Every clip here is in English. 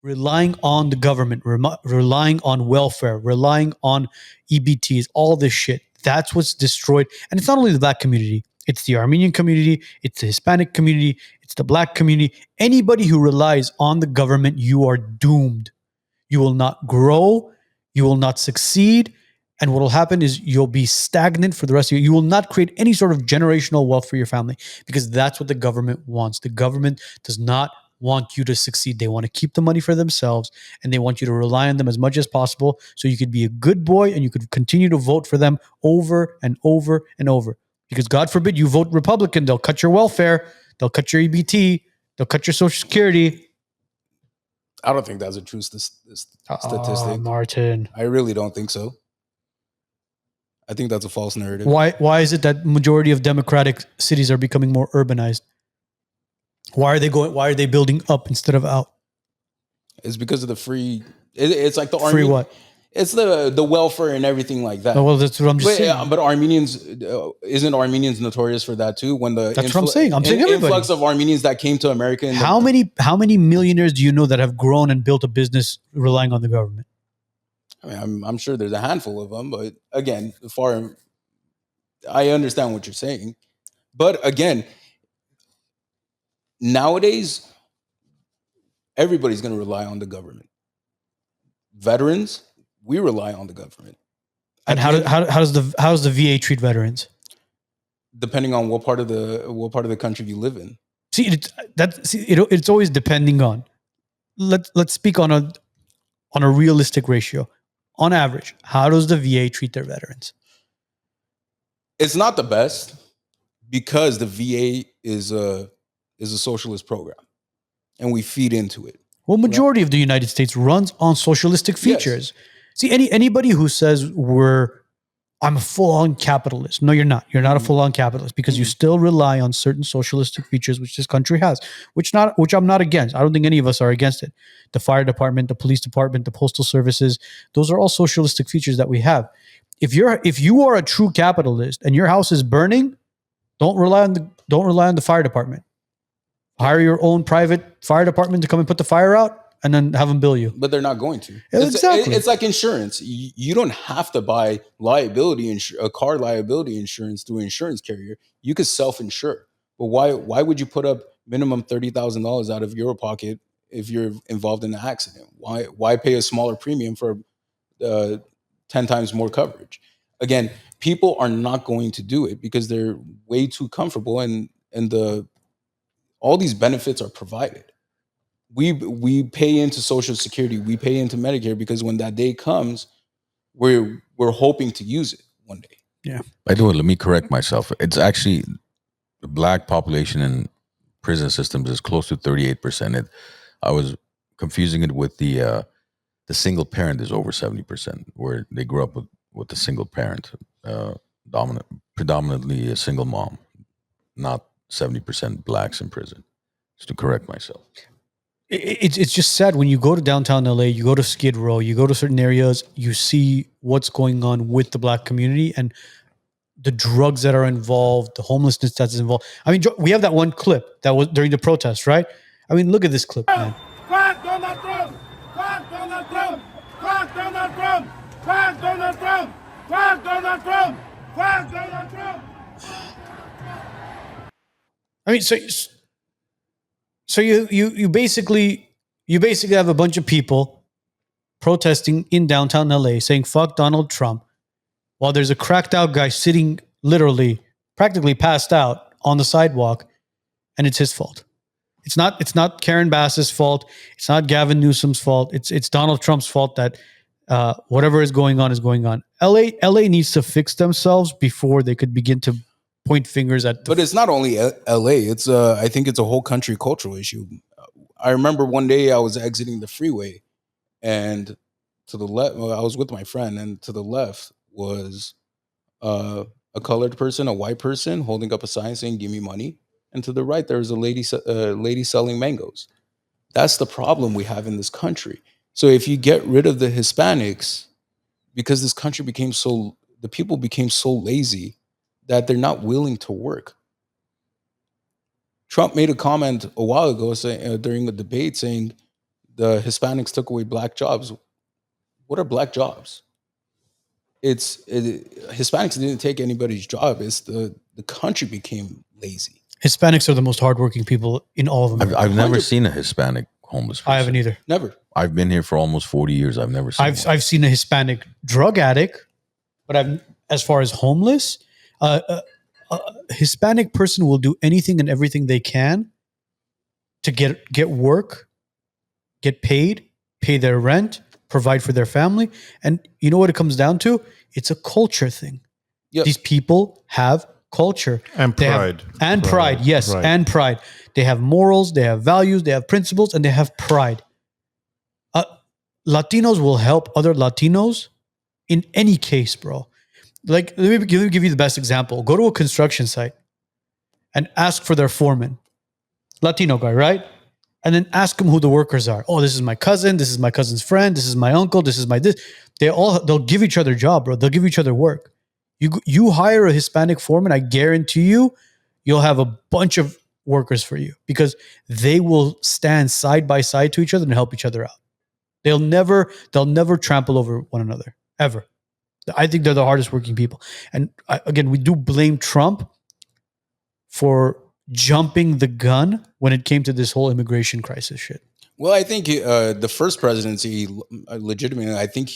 relying on the government, relying on welfare, relying on EBTs, all this shit. That's what's destroyed. And it's not only the black community, it's the Armenian community, it's the Hispanic community, it's the black community. Anybody who relies on the government, you are doomed. You will not grow, you will not succeed. And what will happen is you'll be stagnant for the rest of you. You will not create any sort of generational wealth for your family because that's what the government wants. The government does not want you to succeed. They want to keep the money for themselves and they want you to rely on them as much as possible so you could be a good boy and you could continue to vote for them over and over and over. Because God forbid you vote Republican, they'll cut your welfare, they'll cut your EBT, they'll cut your Social Security. I don't think that's a true statistic. Martin. I really don't think so. I think that's a false narrative. Why is it that majority of democratic cities are becoming more urbanized? Why are they building up instead of out? It's because of the free. It's like the free what? It's the welfare and everything like that. Oh, well, that's what I'm just saying. But Armenians isn't Armenians notorious for that too? When the that's what I'm saying. I'm saying everybody. Influx of Armenians that came to America. How many millionaires do you know that have grown and built a business relying on the government? I mean, I'm sure there's a handful of them, but again, I understand what you're saying. But again, nowadays, everybody's going to rely on the government. Veterans, we rely on the government. And how does the VA treat veterans? Depending on what part of the country you live in. See, it's always depending on. Let's speak on a realistic ratio. On average, how does the VA treat their veterans? It's not the best because the VA is a socialist program, and we feed into it. Well, majority of the United States runs on socialistic features. Yes. See, anybody who says I'm a full-on capitalist. No, you're not. You're not a full-on capitalist because you still rely on certain socialistic features which this country has, which I'm not against. I don't think any of us are against it. The fire department, the police department, the postal services, those are all socialistic features that we have. If you are a true capitalist and your house is burning, don't rely on the fire department. Hire your own private fire department to come and put the fire out. And then have them bill you. But they're not going to. Exactly. It's like insurance. You don't have to buy a car liability insurance through an insurance carrier. You could self-insure. But why would you put up minimum $30,000 out of your pocket if you're involved in an accident? Why pay a smaller premium for 10 times more coverage? Again, people are not going to do it because they're way too comfortable and all these benefits are provided. We pay into Social Security, we pay into Medicare because when that day comes, we're hoping to use it one day. Yeah. By the way, let me correct myself. It's actually the black population in prison systems is close to 38%. I was confusing it with the single parent is over 70%, where they grew up with a single parent, predominantly a single mom, not 70% blacks in prison. Just to correct myself. It's just sad when you go to downtown LA, you go to Skid Row, you go to certain areas, you see what's going on with the black community and the drugs that are involved, the homelessness that's involved. I mean, we have that one clip that was during the protest, right? I mean, look at this clip, man. Fuck Donald Trump! Fuck Donald Trump! Fuck Donald Trump! Fuck Donald Trump! Fuck Donald Trump! Fuck Donald Trump! I mean, so you basically have a bunch of people protesting in downtown LA saying fuck Donald Trump while there's a cracked out guy sitting literally practically passed out on the sidewalk and it's his fault. It's not Karen Bass's fault. It's not Gavin Newsom's fault. It's Donald Trump's fault that whatever is going on is going on. LA needs to fix themselves before they could begin to point fingers at but it's not only LA. It's I think it's a whole country cultural issue. I remember one day I was exiting the freeway and to the left, I was with my friend and to the left was a colored person, a white person holding up a sign saying give me money, and to the right there was a lady selling mangoes. That's the problem we have in this country. So if you get rid of the Hispanics, because this country the people became so lazy that they're not willing to work. Trump made a comment a while ago saying during a debate saying the Hispanics took away black jobs. What are black jobs? Hispanics didn't take anybody's job. It's the country became lazy. Hispanics are the most hardworking people in all of America. I've never 100 seen a Hispanic homeless person. I haven't either. Never. I've been here for almost 40 years. I've never seen one. I've seen a Hispanic drug addict, but as far as homeless, a Hispanic person will do anything and everything they can to get work, get paid, pay their rent, provide for their family. And you know what it comes down to? It's a culture thing. Yep. These people have culture. And They pride. have, pride, yes, Right. and pride. They have morals, they have values, they have principles, and they have pride. Latinos will help other Latinos in any case, bro. Like, let me give you the best example. Go to a construction site and ask for their foreman. Latino guy, right? And then ask them who the workers are. Oh, this is my cousin. This is my cousin's friend. This is my uncle. This is my this. They'll give each other job, bro. They'll give each other work. You hire a Hispanic foreman, I guarantee you'll have a bunch of workers for you because they will stand side by side to each other and help each other out. They'll never trample over one another ever. I think they're the hardest working people. And again, we do blame Trump for jumping the gun when it came to this whole immigration crisis shit. Well, I think the first presidency, legitimately, I think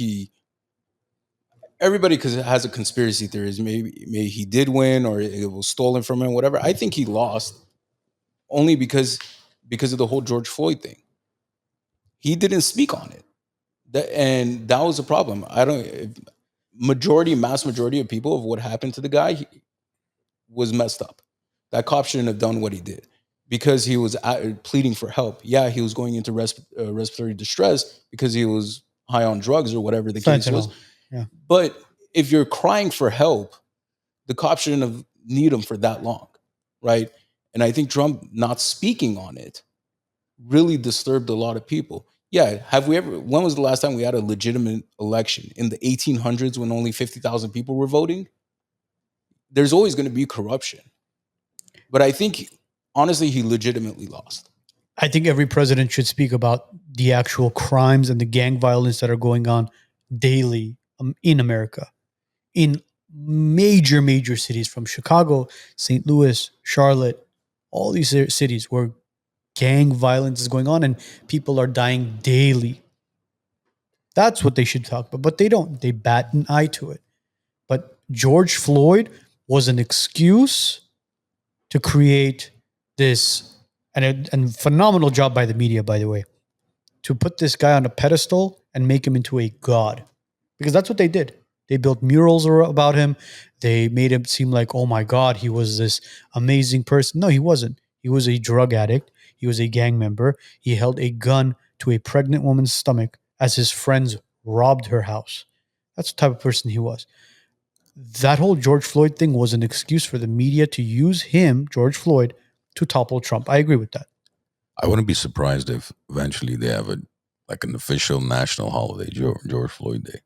everybody has a conspiracy theories. Maybe he did win or it was stolen from him, whatever. I think he lost only because of the whole George Floyd thing. He didn't speak on it. And that was a problem. Mass majority of people of what happened to the guy was messed up. That cop shouldn't have done what he did because he was pleading for help. Yeah, he was going into respiratory distress because he was high on drugs or whatever the case was. Yeah. But if you're crying for help, the cop shouldn't have need him for that long, right? And I think Trump not speaking on it really disturbed a lot of people. Yeah, when was the last time we had a legitimate election? In the 1800s when only 50,000 people were voting? There's always going to be corruption. But I think, honestly, he legitimately lost. I think every president should speak about the actual crimes and the gang violence that are going on daily in America, in major cities from Chicago, St. Louis, Charlotte, all these cities where gang violence is going on and people are dying daily. That's what they should talk about, but they don't. They bat an eye to it. But George Floyd was an excuse to create this, and phenomenal job by the media, by the way, to put this guy on a pedestal and make him into a god. Because that's what they did. They built murals about him. They made him seem like, oh my God, he was this amazing person. No, he wasn't. He was a drug addict. He was a gang member. He held a gun to a pregnant woman's stomach as his friends robbed her house. That's the type of person he was. That whole George Floyd thing was an excuse for the media to use him, George Floyd, to topple Trump. I agree with that. I wouldn't be surprised if eventually they have an official national holiday, George Floyd Day.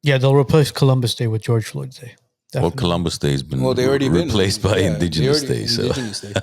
Yeah, they'll replace Columbus Day with George Floyd Day. Well, Columbus Day has been Well, they already replaced by yeah, Indigenous they already- Day. So Indigenous Day.